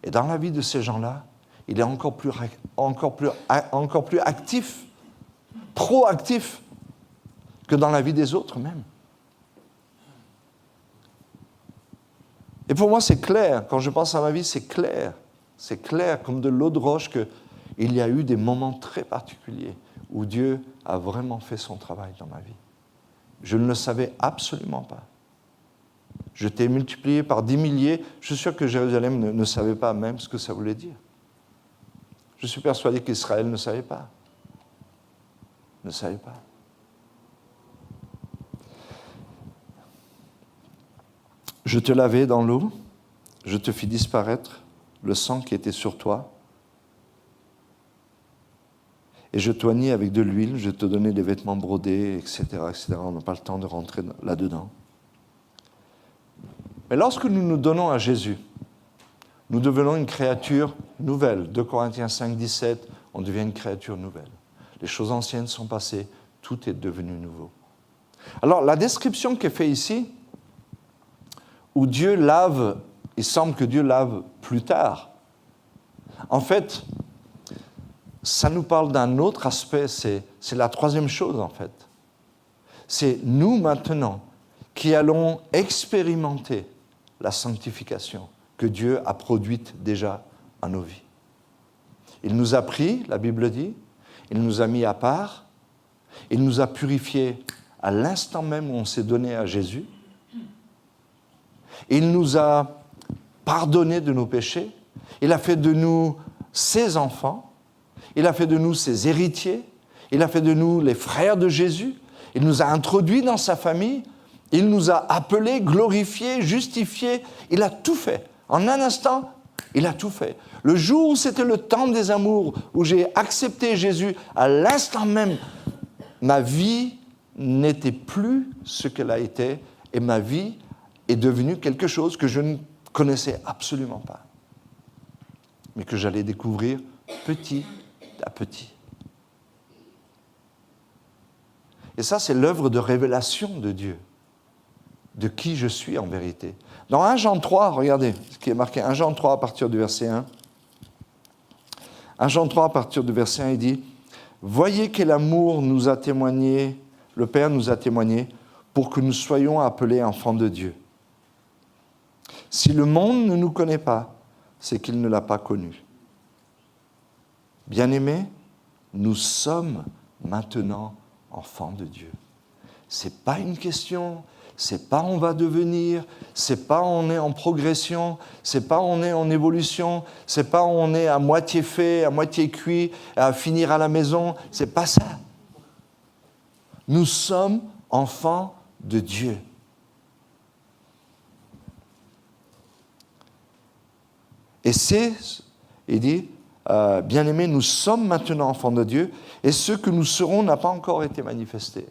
S1: Et dans la vie de ces gens-là, il est encore plus actif, proactif, que dans la vie des autres même. Et pour moi, c'est clair. Quand je pense à ma vie, c'est clair. C'est clair comme de l'eau de roche qu'il y a eu des moments très particuliers où Dieu a vraiment fait son travail dans ma vie. Je ne le savais absolument pas. Je t'ai multiplié par 10 milliers. Je suis sûr que Jérusalem ne savait pas même ce que ça voulait dire. Je suis persuadé qu'Israël ne savait pas. Ne savait pas. Je te lavai dans l'eau, je te fis disparaître le sang qui était sur toi, et je t'oignis avec de l'huile, je te donnai des vêtements brodés, etc., etc. On n'a pas le temps de rentrer là-dedans. Mais lorsque nous nous donnons à Jésus, nous devenons une créature nouvelle. 2 Corinthiens 5, 17, on devient une créature nouvelle. Les choses anciennes sont passées, tout est devenu nouveau. Alors, la description qui est faite ici, où Dieu lave, il semble que Dieu lave plus tard. En fait, ça nous parle d'un autre aspect, c'est la troisième chose en fait. C'est nous maintenant qui allons expérimenter la sanctification que Dieu a produite déjà en nos vies. Il nous a pris, la Bible dit, il nous a mis à part, il nous a purifiés à l'instant même où on s'est donné à Jésus. Il nous a pardonné de nos péchés. Il a fait de nous ses enfants. Il a fait de nous ses héritiers. Il a fait de nous les frères de Jésus. Il nous a introduits dans sa famille. Il nous a appelés, glorifiés, justifiés. Il a tout fait. En un instant, il a tout fait. Le jour où c'était le temps des amours, où j'ai accepté Jésus, à l'instant même, ma vie n'était plus ce qu'elle a été et ma vie est devenue quelque chose que je ne connaissais absolument pas, mais que j'allais découvrir petit à petit. Et ça, c'est l'œuvre de révélation de Dieu, de qui je suis en vérité. Dans 1 Jean 3, regardez ce qui est marqué, 1 Jean 3 à partir du verset 1. 1 Jean 3 à partir du verset 1, il dit « Voyez quel amour nous a témoigné, le Père nous a témoigné, pour que nous soyons appelés enfants de Dieu. Si le monde ne nous connaît pas, c'est qu'il ne l'a pas connu. Bien-aimés, nous sommes maintenant enfants de Dieu. Ce n'est pas une question, c'est pas on va devenir, c'est pas on est en progression, c'est pas on est en évolution, c'est pas on est à moitié fait, à moitié cuit, à finir à la maison, c'est pas ça. Nous sommes enfants de Dieu. Et il dit, Bien-aimés, nous sommes maintenant enfants de Dieu, et ce que nous serons n'a pas encore été manifesté.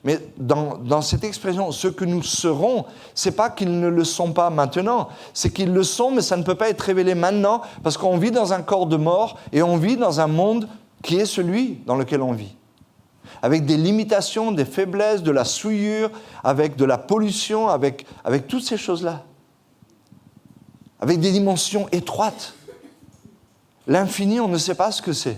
S1: Mais dans cette expression, ce que nous serons, ce n'est pas qu'ils ne le sont pas maintenant, c'est qu'ils le sont, mais ça ne peut pas être révélé maintenant, parce qu'on vit dans un corps de mort, et on vit dans un monde qui est celui dans lequel on vit. Avec des limitations, des faiblesses, de la souillure, avec de la pollution, avec toutes ces choses-là. Avec des dimensions étroites. L'infini, on ne sait pas ce que c'est.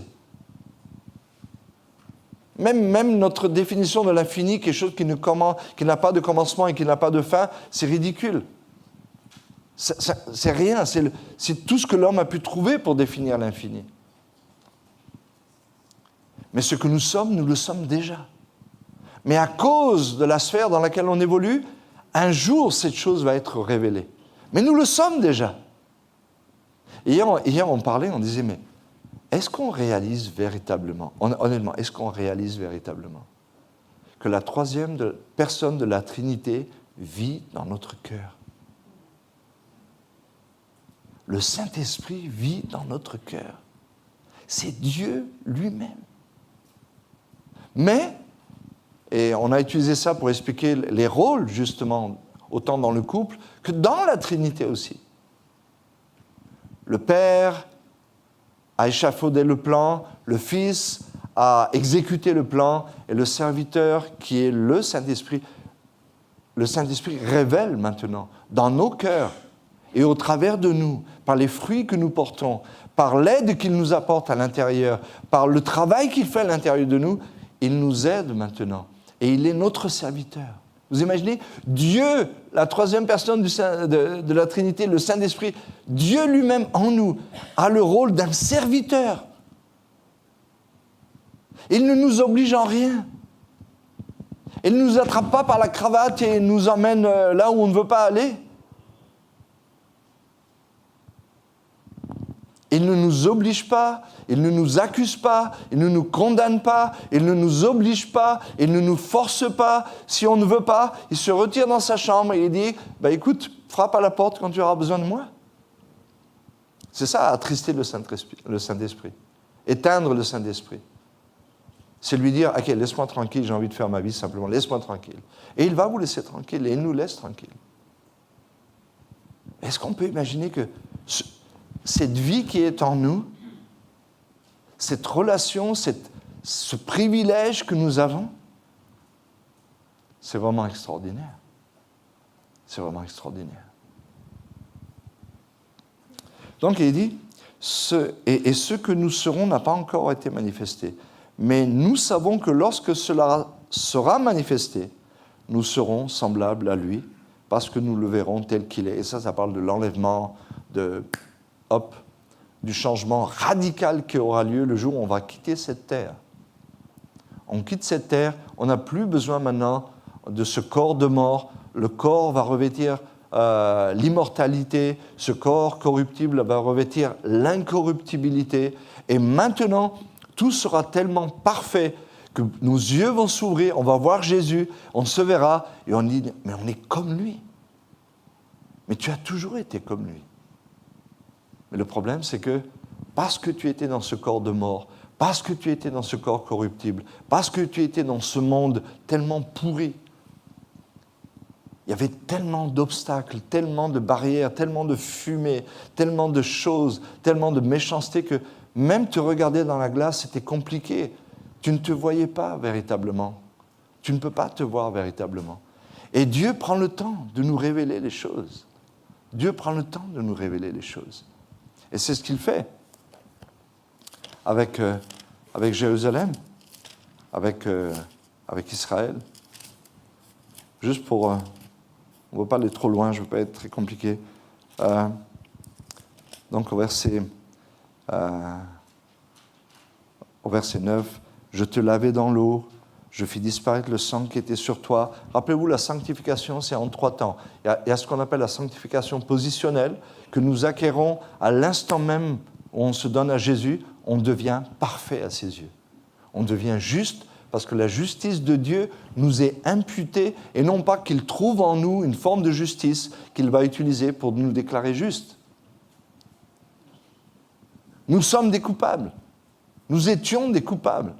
S1: Même notre définition de l'infini, quelque chose qui n'a pas de commencement et qui n'a pas de fin, c'est ridicule. C'est rien, c'est tout ce que l'homme a pu trouver pour définir l'infini. Mais ce que nous sommes, nous le sommes déjà. Mais à cause de la sphère dans laquelle on évolue, un jour, cette chose va être révélée. Mais nous le sommes déjà. Hier, on parlait, on disait, mais est-ce qu'on réalise véritablement, honnêtement, est-ce qu'on réalise véritablement que la troisième personne de la Trinité vit dans notre cœur? Le Saint-Esprit vit dans notre cœur. C'est Dieu lui-même. Mais, et on a utilisé ça pour expliquer les rôles, justement, autant dans le couple que dans la Trinité aussi. Le Père a échafaudé le plan, le Fils a exécuté le plan, et le serviteur, qui est le Saint-Esprit révèle maintenant dans nos cœurs et au travers de nous, par les fruits que nous portons, par l'aide qu'il nous apporte à l'intérieur, par le travail qu'il fait à l'intérieur de nous, il nous aide maintenant. Et il est notre serviteur. Vous imaginez, Dieu, la troisième personne de la Trinité, le Saint-Esprit, Dieu lui-même en nous, a le rôle d'un serviteur. Il ne nous oblige en rien. Il ne nous attrape pas par la cravate et nous emmène là où on ne veut pas aller. Il ne nous oblige pas, il ne nous accuse pas, il ne nous condamne pas, il ne nous oblige pas, il ne nous force pas. Si on ne veut pas, il se retire dans sa chambre et il dit « écoute, frappe à la porte quand tu auras besoin de moi ». C'est ça, attrister le Saint-Esprit, éteindre le Saint-Esprit. C'est lui dire « Ok, laisse-moi tranquille, j'ai envie de faire ma vie simplement, laisse-moi tranquille ». Et il va vous laisser tranquille et il nous laisse tranquille. Est-ce qu'on peut imaginer que cette vie qui est en nous, cette relation, ce privilège que nous avons, c'est vraiment extraordinaire. C'est vraiment extraordinaire. Donc il dit, ce que nous serons n'a pas encore été manifesté. Mais nous savons que lorsque cela sera manifesté, nous serons semblables à lui, parce que nous le verrons tel qu'il est. Et ça parle de l'enlèvement, du changement radical qui aura lieu le jour où on va quitter cette terre. On quitte cette terre, on n'a plus besoin maintenant de ce corps de mort. Le corps va revêtir l'immortalité, ce corps corruptible va revêtir l'incorruptibilité. Et maintenant, tout sera tellement parfait que nos yeux vont s'ouvrir, on va voir Jésus, on se verra, et on dit, mais on est comme lui. Mais tu as toujours été comme lui. Mais le problème, c'est que parce que tu étais dans ce corps de mort, parce que tu étais dans ce corps corruptible, parce que tu étais dans ce monde tellement pourri, il y avait tellement d'obstacles, tellement de barrières, tellement de fumée, tellement de choses, tellement de méchanceté que même te regarder dans la glace, c'était compliqué. Tu ne te voyais pas véritablement. Tu ne peux pas te voir véritablement. Et Dieu prend le temps de nous révéler les choses. Dieu prend le temps de nous révéler les choses. Et c'est ce qu'il fait avec Jérusalem, avec Israël. Juste pour... on ne va pas aller trop loin, je ne veux pas être très compliqué. Donc au verset 9, « Je te lavai dans l'eau, je fis disparaître le sang qui était sur toi. » Rappelez-vous, la sanctification, c'est en 3 temps. Il y a ce qu'on appelle la sanctification positionnelle, que nous acquérons à l'instant même où on se donne à Jésus, on devient parfait à ses yeux. On devient juste parce que la justice de Dieu nous est imputée, et non pas qu'il trouve en nous une forme de justice qu'il va utiliser pour nous déclarer justes. Nous sommes des coupables. Nous étions des coupables.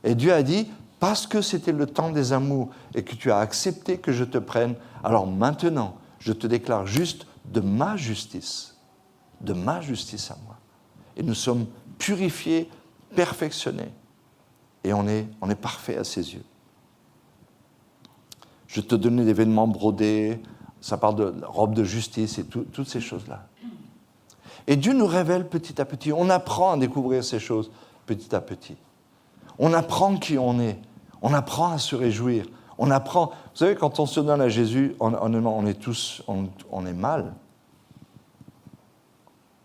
S1: Et Dieu a dit, parce que c'était le temps des amours et que tu as accepté que je te prenne, alors maintenant, je te déclare juste de ma justice à moi. Et nous sommes purifiés, perfectionnés. Et on est parfait à ses yeux. Je te donnais des vêtements brodés, ça parle de robe de justice et toutes ces choses-là. Et Dieu nous révèle petit à petit. On apprend à découvrir ces choses petit à petit. On apprend qui on est. On apprend à se réjouir. On apprend. Vous savez, quand on se donne à Jésus, on est mal.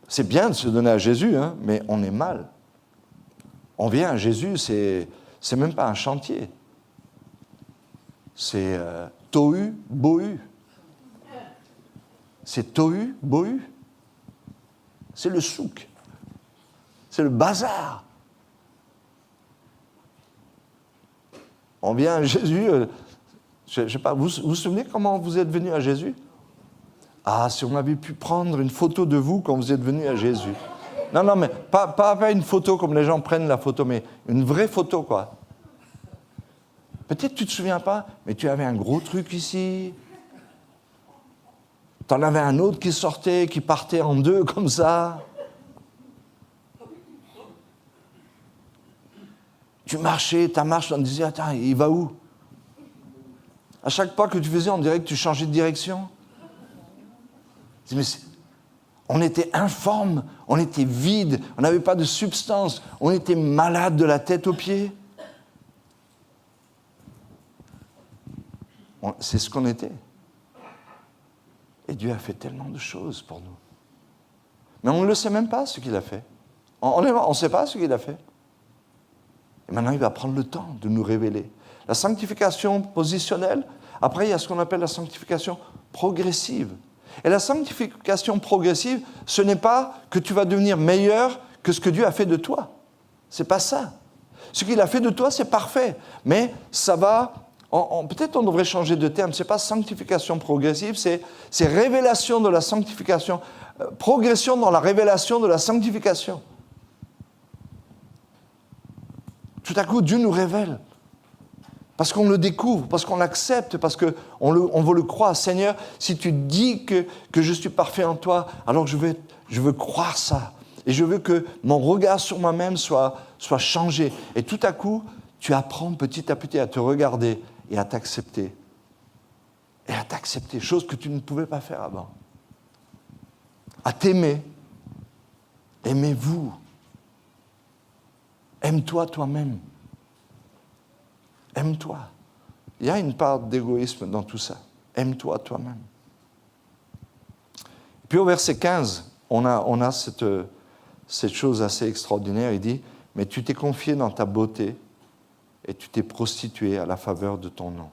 S1: C'est bien de se donner à Jésus, hein, mais on est mal. On vient à Jésus, c'est même pas un chantier. C'est tohu, bohu. C'est tohu, bohu. C'est le souk. C'est le bazar. On vient à Jésus, je ne sais pas, vous vous souvenez comment vous êtes venu à Jésus? Ah, si on avait pu prendre une photo de vous quand vous êtes venu à Jésus. Non, mais pas une photo comme les gens prennent la photo, mais une vraie photo, quoi. Peut-être tu ne te souviens pas, mais tu avais un gros truc ici. Tu en avais un autre qui sortait, qui partait en deux, comme ça. Tu marchais, ta marche, on te disait, attends, il va où? À chaque pas que tu faisais, on dirait que tu changeais de direction. Mais on était informe, on était vide, on n'avait pas de substance, on était malade de la tête aux pieds. C'est ce qu'on était. Et Dieu a fait tellement de choses pour nous. Mais on ne le sait même pas, ce qu'il a fait. On ne sait pas ce qu'il a fait. Et maintenant, il va prendre le temps de nous révéler. La sanctification positionnelle, après, il y a ce qu'on appelle la sanctification progressive. Et la sanctification progressive, ce n'est pas que tu vas devenir meilleur que ce que Dieu a fait de toi. Ce n'est pas ça. Ce qu'il a fait de toi, c'est parfait. Mais ça va... peut-être on devrait changer de terme. Ce n'est pas sanctification progressive, c'est révélation de la sanctification. Progression dans la révélation de la sanctification. Tout à coup, Dieu nous révèle. Parce qu'on le découvre, parce qu'on l'accepte, parce qu'on veut le croire. Seigneur, si tu dis que je suis parfait en toi, alors je veux croire ça. Et je veux que mon regard sur moi-même soit changé. Et tout à coup, tu apprends petit à petit à te regarder et à t'accepter. Et à t'accepter, chose que tu ne pouvais pas faire avant. À t'aimer. Aimez-vous. Aime-toi toi-même. Aime-toi. Il y a une part d'égoïsme dans tout ça. Aime-toi toi-même. Puis au verset 15, on a cette chose assez extraordinaire. Il dit, mais tu t'es confié dans ta beauté et tu t'es prostitué à la faveur de ton nom.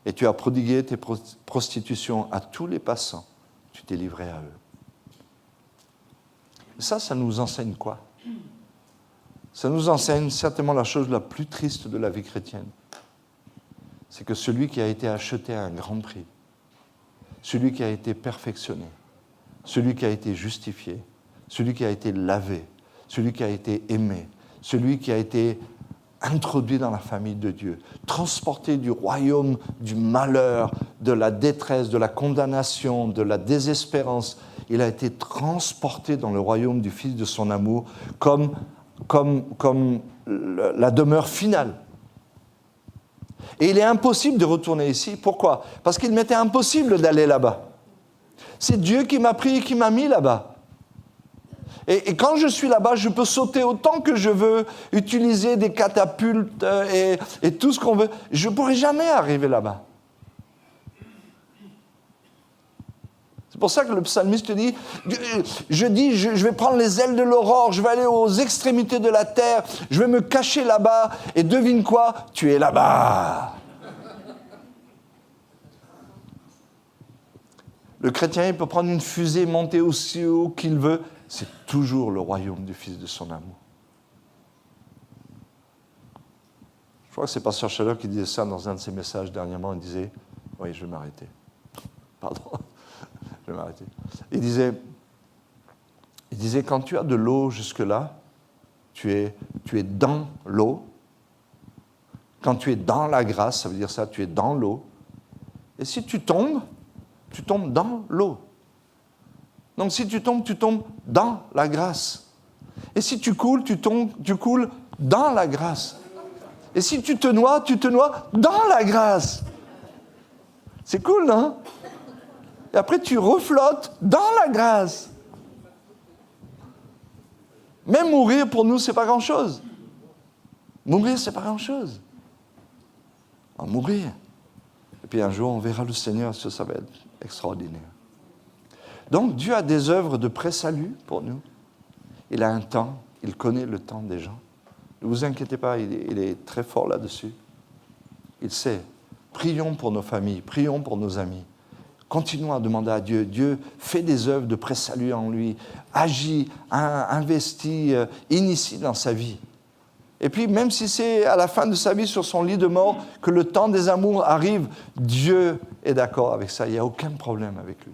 S1: Et tu as prodigué tes prostitutions à tous les passants. Tu t'es livré à eux. Ça nous enseigne quoi? Ça nous enseigne certainement la chose la plus triste de la vie chrétienne. C'est que celui qui a été acheté à un grand prix, celui qui a été perfectionné, celui qui a été justifié, celui qui a été lavé, celui qui a été aimé, celui qui a été introduit dans la famille de Dieu, transporté du royaume du malheur, de la détresse, de la condamnation, de la désespérance, il a été transporté dans le royaume du Fils de son amour comme la demeure finale. Et il est impossible de retourner ici. Pourquoi? Parce qu'il m'était impossible d'aller là-bas. C'est Dieu qui m'a pris et qui m'a mis là-bas. Et quand je suis là-bas, je peux sauter autant que je veux, utiliser des catapultes et tout ce qu'on veut. Je ne pourrai jamais arriver là-bas. C'est pour ça que le psalmiste dit, je vais prendre les ailes de l'aurore, je vais aller aux extrémités de la terre, je vais me cacher là-bas, et devine quoi? Tu es là-bas. Le chrétien, il peut prendre une fusée, monter aussi haut qu'il veut, c'est toujours le royaume du Fils de son amour. Je crois que c'est Pasteur Chaleur qui disait ça dans un de ses messages dernièrement, il disait, oui, je vais m'arrêter. Pardon. Je vais m'arrêter. Il disait, disait, quand tu as de l'eau jusque-là, tu es dans l'eau. Quand tu es dans la grâce, ça veut dire ça, tu es dans l'eau. Et si tu tombes dans l'eau. Donc si tu tombes dans la grâce. Et si tu coules, tu coules dans la grâce. Et si tu te noies dans la grâce. C'est cool, non? Et après, tu reflottes dans la grâce. Même mourir, pour nous, c'est pas grand-chose. Mourir, c'est pas grand-chose. On va mourir. Et puis un jour, on verra le Seigneur, ça va être extraordinaire. Donc, Dieu a des œuvres de pré-salut pour nous. Il a un temps, il connaît le temps des gens. Ne vous inquiétez pas, il est très fort là-dessus. Il sait. Prions pour nos familles, prions pour nos amis. Continuons à demander à Dieu, Dieu, fais des œuvres de pré-salut en lui, agis, investis, initie dans sa vie. Et puis, même si c'est à la fin de sa vie, sur son lit de mort, que le temps des amours arrive, Dieu est d'accord avec ça, il n'y a aucun problème avec lui.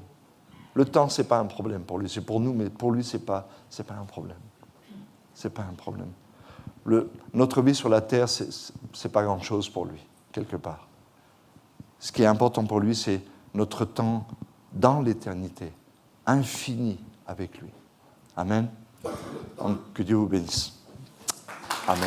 S1: Le temps, ce n'est pas un problème pour lui, c'est pour nous, mais pour lui, ce n'est pas un problème. Ce n'est pas un problème. Notre vie sur la terre, ce n'est pas grand-chose pour lui, quelque part. Ce qui est important pour lui, c'est notre temps dans l'éternité, infini avec lui. Amen. Donc, que Dieu vous bénisse. Amen.